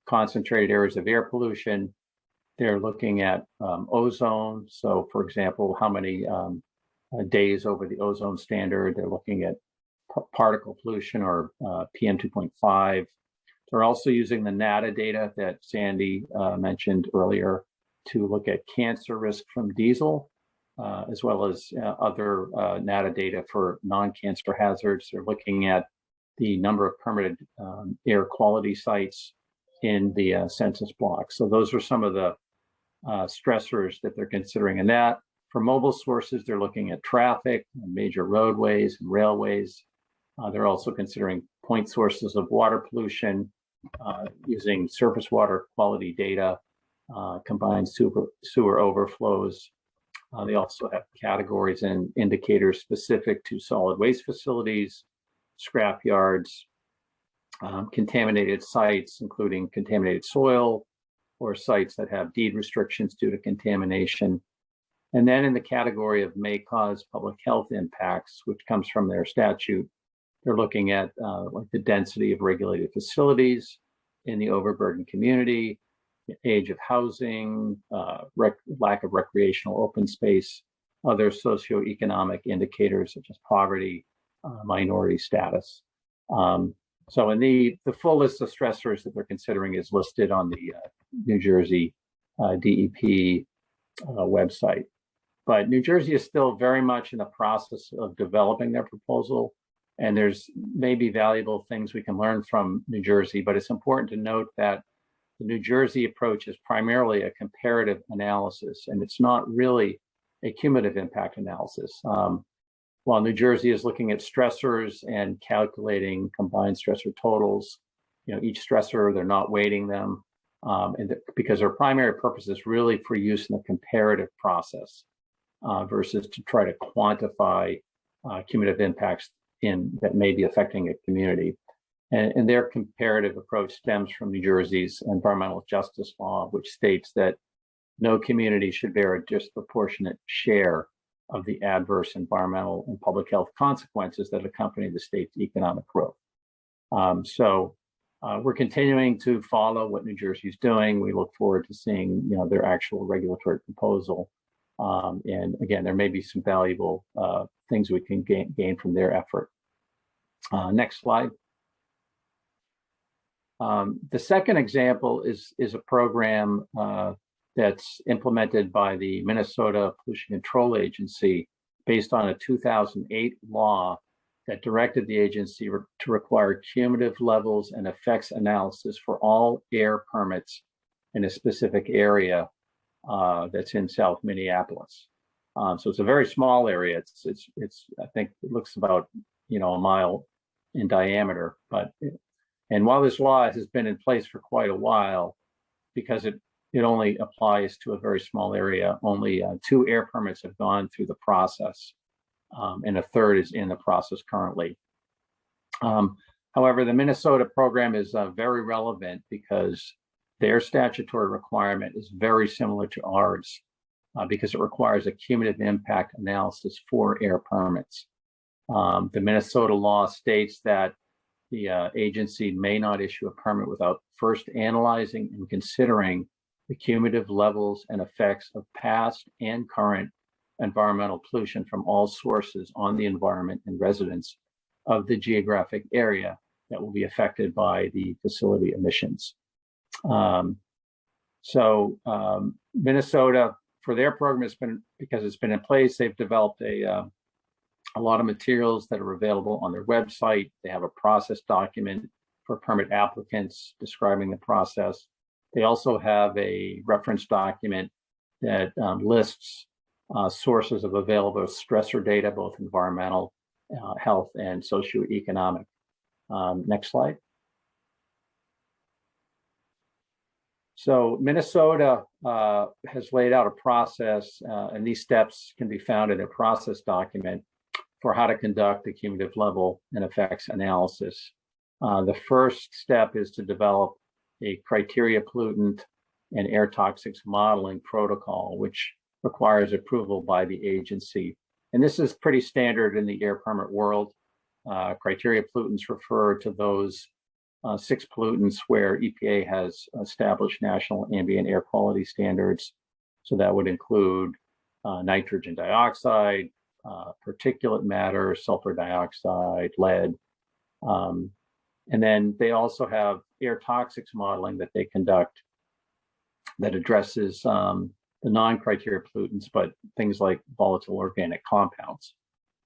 E: concentrated areas of air pollution, they're looking at ozone. So, for example, how many days over the ozone standard. They're looking at particle pollution or PM 2.5. They're also using the NADA data that Sandy mentioned earlier to look at cancer risk from diesel, as well as other NADA data for non-cancer hazards. They're looking at the number of permitted air quality sites in the census block. So those are some of the stressors that they're considering in that. For mobile sources, they're looking at traffic, major roadways and railways. They're also considering point sources of water pollution using surface water quality data, combined sewer overflows. They also have categories and indicators specific to solid waste facilities, scrap yards, contaminated sites, including contaminated soil or sites that have deed restrictions due to contamination. And then in the category of may cause public health impacts, which comes from their statute, they're looking at like the density of regulated facilities in the overburdened community, age of housing, lack of recreational open space, other socioeconomic indicators such as poverty, minority status. So in the full list of stressors that they're considering is listed on the New Jersey DEP website. But New Jersey is still very much in the process of developing their proposal. And there's maybe valuable things we can learn from New Jersey, but it's important to note that the New Jersey approach is primarily a comparative analysis, and it's not really a cumulative impact analysis. While New Jersey is looking at stressors and calculating combined stressor totals, each stressor, they're not weighting them, because their primary purpose is really for use in the comparative process versus to try to quantify cumulative impacts that may be affecting a community. And their comparative approach stems from New Jersey's environmental justice law, which states that no community should bear a disproportionate share of the adverse environmental and public health consequences that accompany the state's economic growth. So we're continuing to follow what New Jersey is doing. We look forward to seeing their actual regulatory proposal. And again, there may be some valuable things we can gain from their effort. Next slide. The second example is a program that's implemented by the Minnesota Pollution Control Agency based on a 2008 law that directed the agency to require cumulative levels and effects analysis for all air permits in a specific area that's in South Minneapolis. So it's a very small area. It's I think it looks about a mile in diameter, and while this law has been in place for quite a while, because it only applies to a very small area, only 2 air permits have gone through the process, and a third is in the process currently. However, the Minnesota program is very relevant because their statutory requirement is very similar to ours because it requires a cumulative impact analysis for air permits. The Minnesota law states that the agency may not issue a permit without first analyzing and considering the cumulative levels and effects of past and current environmental pollution from all sources on the environment and residents of the geographic area that will be affected by the facility emissions. Minnesota, for their program, because it's been in place, they've developed a lot of materials that are available on their website. They have a process document for permit applicants describing the process. They also have a reference document that lists sources of available stressor data, both environmental health and socioeconomic. Next slide. So Minnesota has laid out a process, and these steps can be found in a process document for how to conduct a cumulative level and effects analysis. The first step is to develop a criteria pollutant and air toxics modeling protocol, which requires approval by the agency. And this is pretty standard in the air permit world. Criteria pollutants refer to those 6 pollutants where EPA has established national ambient air quality standards. So that would include nitrogen dioxide, particulate matter, sulfur dioxide, lead. And then they also have air toxics modeling that they conduct that addresses the non-criteria pollutants, but things like volatile organic compounds.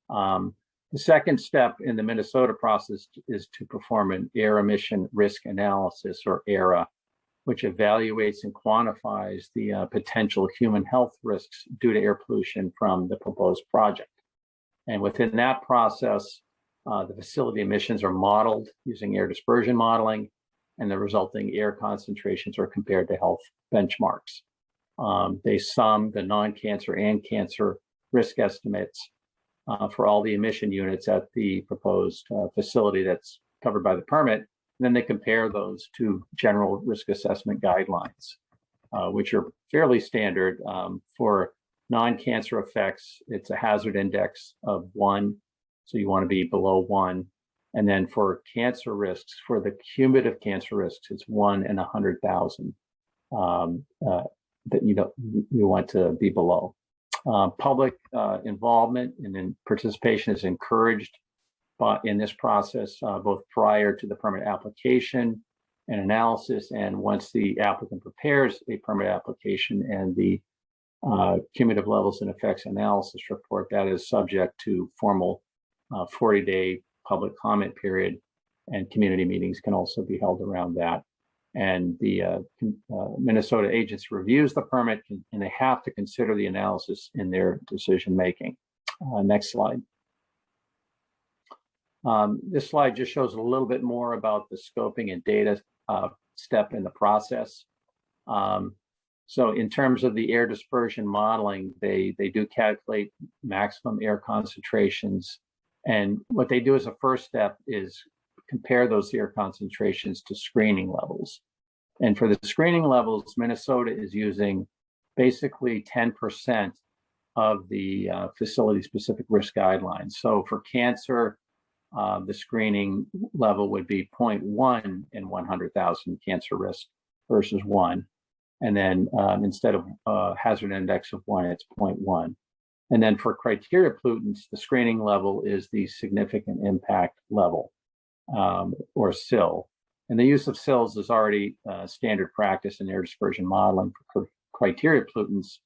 E: The second step in the Minnesota process is to perform an air emission risk analysis, or AERA, which evaluates and quantifies the potential human health risks due to air pollution from the proposed project. And within that process, the facility emissions are modeled using air dispersion modeling, and the resulting air concentrations are compared to health benchmarks. They sum the non-cancer and cancer risk estimates for all the emission units at the proposed facility that's covered by the permit. And then they compare those to general risk assessment guidelines, which are fairly standard. For non-cancer effects, it's a hazard index of 1. So you want to be below 1. And then for cancer risks, for the cumulative cancer risks, it's 1 in 100,000 that you want to be below. Public involvement and then participation is encouraged in this process, both prior to the permit application and analysis, and once the applicant prepares a permit application and the cumulative levels and effects analysis report, that is subject to formal 40-day public comment period, and community meetings can also be held around that. And the Minnesota agency reviews the permit, and they have to consider the analysis in their decision making. Next slide. This slide just shows a little bit more about the scoping and data step in the process. So in terms of the air dispersion modeling, they do calculate maximum air concentrations. And what they do as a first step is compare those air concentrations to screening levels. And for the screening levels, Minnesota is using basically 10% of the facility-specific risk guidelines. So for cancer, the screening level would be 0.1 in 100,000 cancer risk versus 1. And then instead of a hazard index of 1, it's 0.1. And then for criteria pollutants, the screening level is the significant impact level, or SIL. And the use of SILs is already standard practice in air dispersion modeling. For criteria pollutants,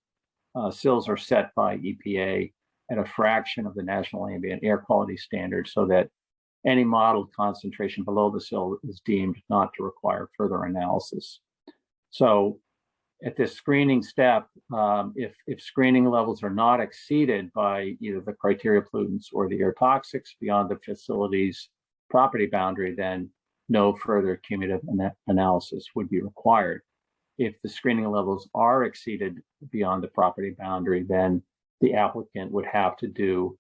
E: SILs are set by EPA at a fraction of the national ambient air quality standard, so that any modeled concentration below the SIL is deemed not to require further analysis. So at this screening step, if screening levels are not exceeded by either the criteria pollutants or the air toxics beyond the facility's property boundary, then no further cumulative analysis would be required. If the screening levels are exceeded beyond the property boundary, then the applicant would have to do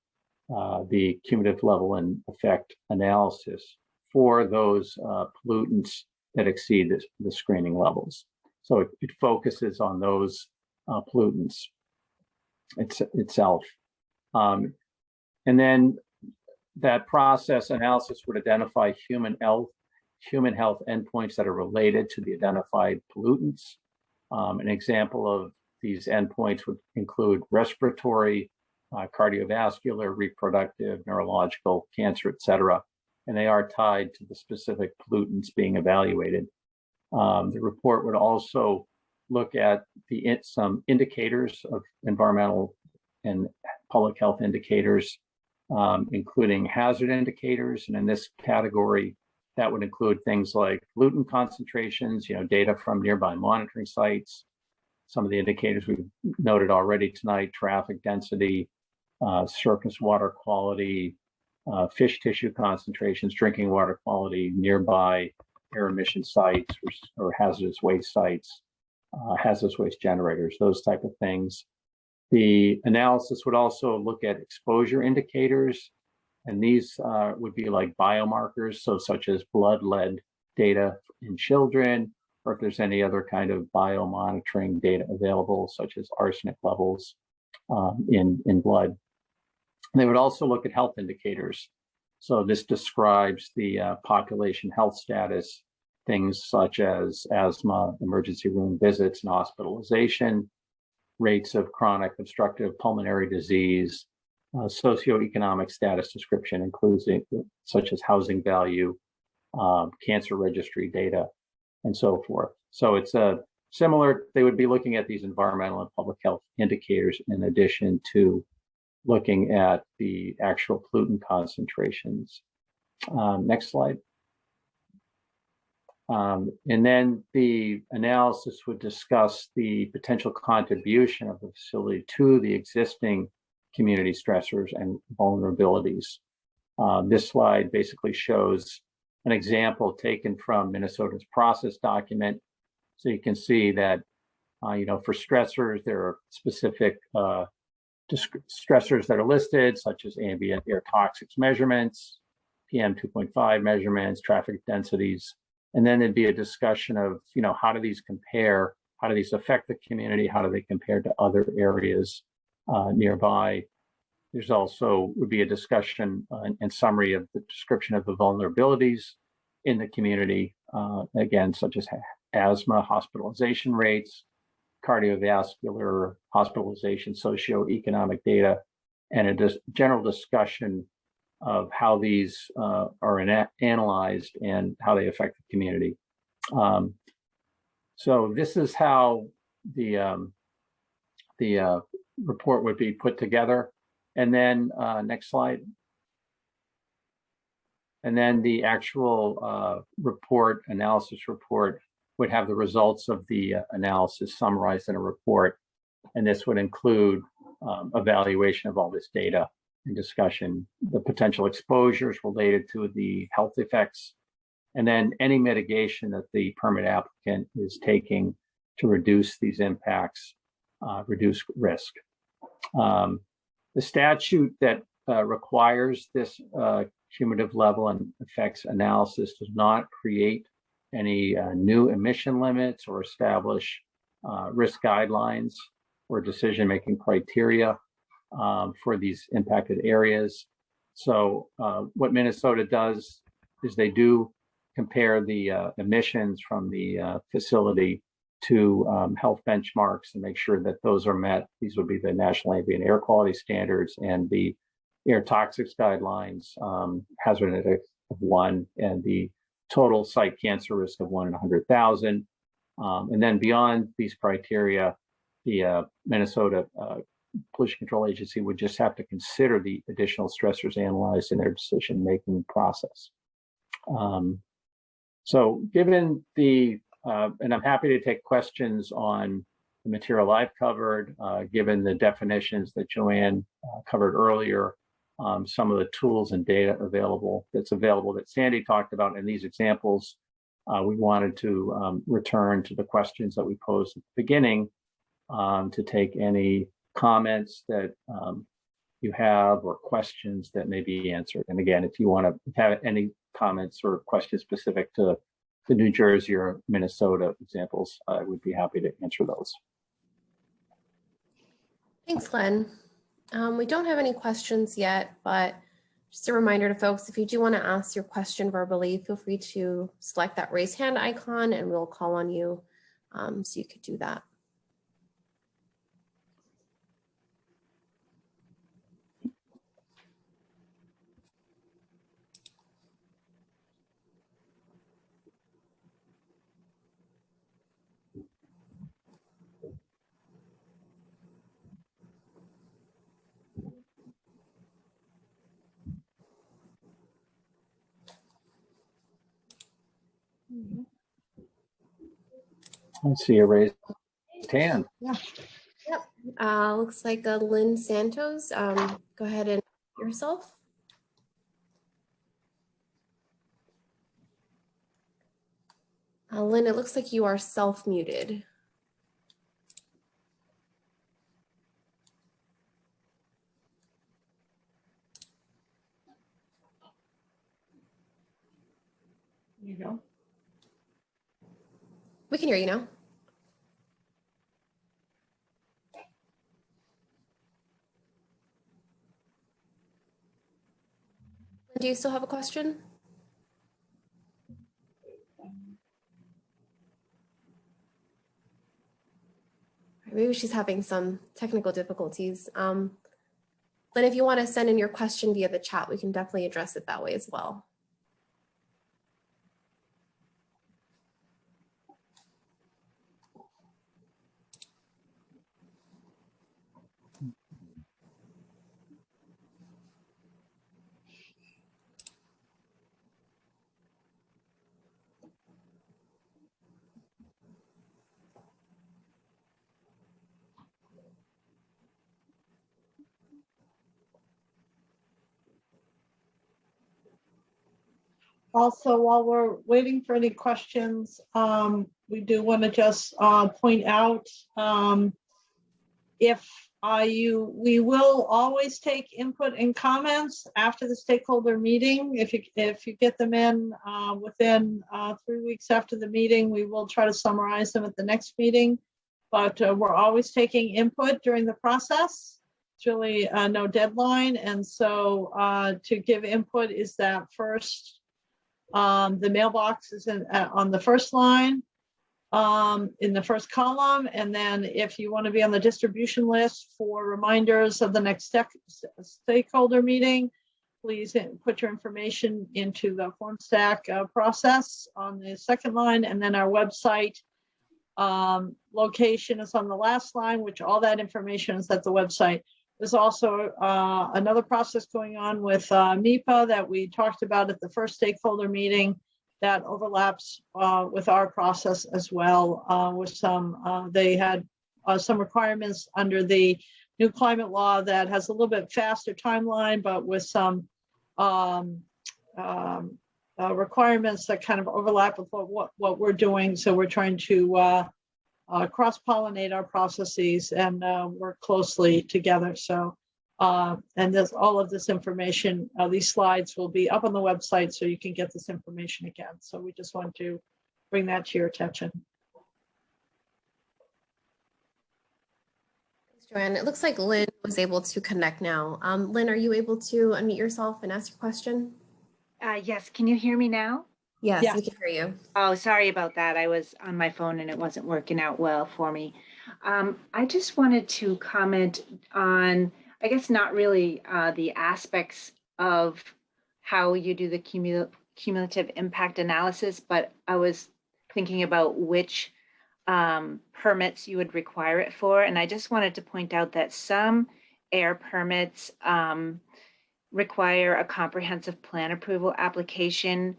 E: the cumulative level and effect analysis for those pollutants that exceed the screening levels. So it focuses on those pollutants itself. And then that process analysis would identify human health endpoints that are related to the identified pollutants. An example of these endpoints would include respiratory, cardiovascular, reproductive, neurological, cancer, et cetera. And they are tied to the specific pollutants being evaluated. The report would also look at some indicators of environmental and public health indicators, including hazard indicators. And in this category, that would include things like pollutant concentrations, data from nearby monitoring sites, some of the indicators we've noted already tonight, traffic density, surface water quality, fish tissue concentrations, drinking water quality, nearby air emission sites or hazardous waste sites, hazardous waste generators, those type of things. The analysis would also look at exposure indicators, and these would be like biomarkers, so such as blood lead data in children, or if there's any other kind of biomonitoring data available, such as arsenic levels in blood. They would also look at health indicators. So this describes the population health status, things such as asthma, emergency room visits and hospitalization, rates of chronic obstructive pulmonary disease, socioeconomic status description, including such as housing value, cancer registry data, and so forth. So it's similar, they would be looking at these environmental and public health indicators in addition to looking at the actual pollutant concentrations. Next slide. And then the analysis would discuss the potential contribution of the facility to the existing community stressors and vulnerabilities. This slide basically shows an example taken from Minnesota's process document. So you can see that, for stressors, there are specific stressors that are listed, such as ambient air toxics measurements, PM 2.5 measurements, traffic densities. And then there'd be a discussion of, how do these compare? How do these affect the community? How do they compare to other areas nearby? There's also would be a discussion and summary of the description of the vulnerabilities in the community, again, such as asthma, hospitalization rates, cardiovascular hospitalization, socioeconomic data, and a general discussion of how these are analyzed and how they affect the community. So this is how the report would be put together. And then next slide. And then the actual report, analysis report, would have the results of the analysis summarized in a report. And this would include evaluation of all this data and discussion, the potential exposures related to the health effects, and then any mitigation that the permit applicant is taking to reduce these impacts, reduce risk. The statute that requires this cumulative level and effects analysis does not create any new emission limits or establish risk guidelines or decision-making criteria for these impacted areas. So what Minnesota does is they do compare the emissions from the facility to health benchmarks and make sure that those are met. These would be the National Ambient Air Quality Standards and the air toxics guidelines, hazard index of 1, and the total site cancer risk of 1 in 100,000. And then beyond these criteria, the Minnesota Pollution Control Agency would just have to consider the additional stressors analyzed in their decision-making process. So given the, and I'm happy to take questions on the material I've covered, given the definitions that Joanne covered earlier, some of the tools and data available that Sandy talked about in these examples, we wanted to return to the questions that we posed at the beginning to take any comments that you have or questions that may be answered. And again, if you want to have any comments or questions specific to the New Jersey or Minnesota examples, I would be happy to answer those.
A: Thanks, Glenn. We don't have any questions yet, but just a reminder to folks, if you do want to ask your question verbally, feel free to select that raise hand icon and we'll call on you, so you could do that.
E: I see a raised hand.
C: Yeah.
A: Yep. Looks like Lynn Santos. Go ahead and yourself. Lynn, it looks like you are self-muted.
C: There you go.
A: We can hear you now. Do you still have a question? Maybe she's having some technical difficulties. Lynn, if you want to send in your question via the chat, we can definitely address it that way as well.
C: Also, while we're waiting for any questions, we do want to just point out we will always take input and comments after the stakeholder meeting. If you get them in within 3 weeks after the meeting, we will try to summarize them at the next meeting. But we're always taking input during the process. It's really no deadline. And so to give input is that first, the mailbox is on the first line, in the first column. And then if you want to be on the distribution list for reminders of the next stakeholder meeting, please put your information into the form stack process on the second line. And then our website location is on the last line, which all that information is at the website. There's also another process going on with MIPA that we talked about at the first stakeholder meeting that overlaps with our process as well. With some, they had some requirements under the new climate law that has a little bit faster timeline, but with some requirements that kind of overlap with what we're doing. So we're trying to cross-pollinate our processes and work closely together. So, and there's all of this information, these slides will be up on the website so you can get this information again. So we just want to bring that to your attention.
A: Thanks, Joanne. It looks like Lynn was able to connect now. Lynn, are you able to unmute yourself and ask your question?
F: Yes, can you hear me now?
A: Yes,
C: Yeah.
A: we can hear you.
F: Oh, sorry about that. I was on my phone and it wasn't working out well for me. I just wanted to comment on, I guess not really the aspects of how you do the cumulative impact analysis, but I was thinking about which permits you would require it for. And I just wanted to point out that some air permits require a comprehensive plan approval application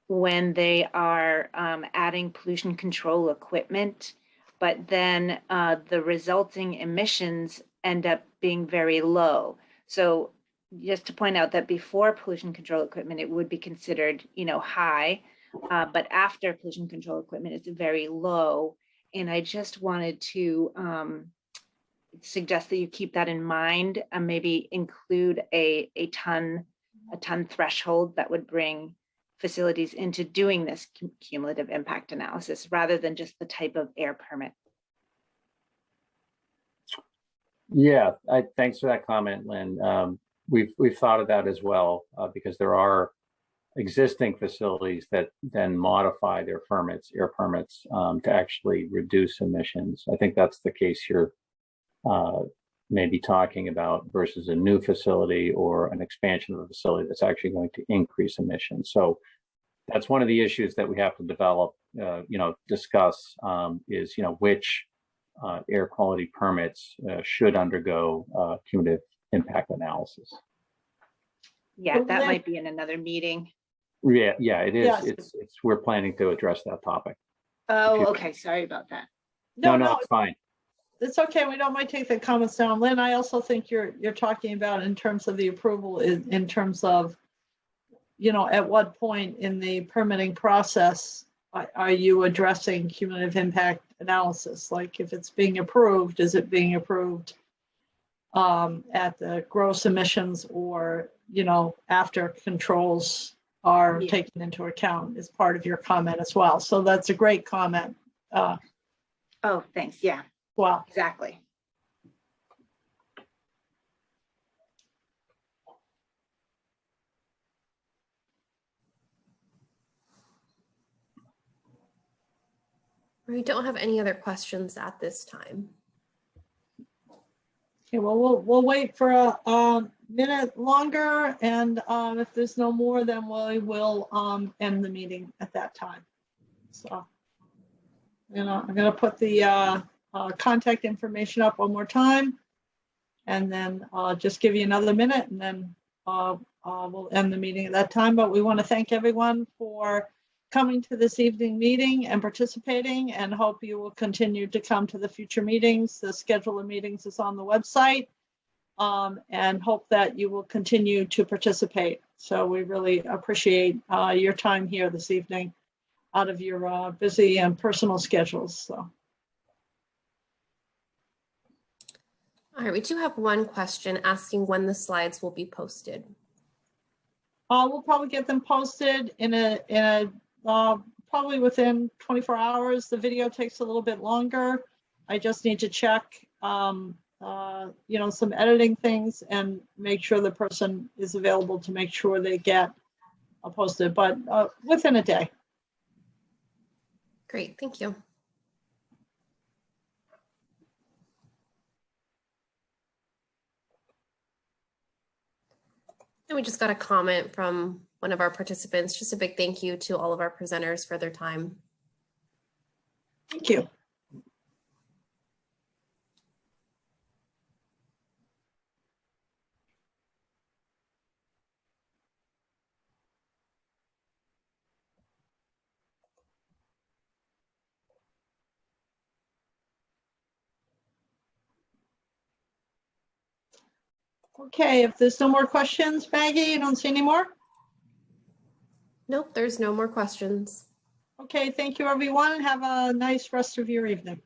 F: when they are adding pollution control equipment, but then the resulting emissions end up being very low. So just to point out that before pollution control equipment, it would be considered, high, but after pollution control equipment, it's very low. And I just wanted to suggest that you keep that in mind and maybe include a ton threshold that would bring facilities into doing this cumulative impact analysis rather than just the type of air permit.
E: Yeah, thanks for that comment, Lynn. We've thought of that as well because there are existing facilities that then modify their permits, air permits, to actually reduce emissions. I think that's the case you're maybe talking about versus a new facility or an expansion of a facility that's actually going to increase emissions. So that's one of the issues that we have to develop, discuss is, which air quality permits should undergo cumulative impact analysis.
F: Yeah, that might be in another meeting.
E: Yeah, it is.
C: Yes.
E: We're planning to address that topic.
F: Oh, okay. Sorry about that.
E: No, it's fine.
C: It's okay. We don't mind take the comments down. Lynn, I also think you're talking about in terms of the approval in terms of, at what point in the permitting process are you addressing cumulative impact analysis? Like if it's being approved, is it being approved at the gross emissions or, you know, after controls are
F: Yeah.
C: taken into account is part of your comment as well. So that's a great comment.
F: Oh, thanks. Yeah,
C: Well,
F: exactly.
A: We don't have any other questions at this time.
C: okay, well, we'll wait for a minute longer, and if there's no more, then we will end the meeting at that time. So, you know, I'm gonna put the contact information up one more time, and then just give you another minute, and then we'll end the meeting at that time. But we want to thank everyone for coming to this evening meeting and participating, and hope you will continue to come to the future meetings. The schedule of meetings is on the website, and hope that you will continue to participate. So we really appreciate your time here this evening out of your busy and personal schedules. So.
A: All right, we do have one question asking when the slides will be posted.
C: We'll probably get them posted probably within 24 hours. The video takes a little bit longer. I just need to check, you know, some editing things and make sure the person is available to make sure they get posted, but within a day.
A: Great, thank you. And we just got a comment from one of our participants. Just a big thank you to all of our presenters for their time.
C: Thank you. Okay, if there's no more questions, Maggie, you don't see any more?
A: Nope, there's no more questions.
C: Okay, thank you, everyone. Have a nice rest of your evening.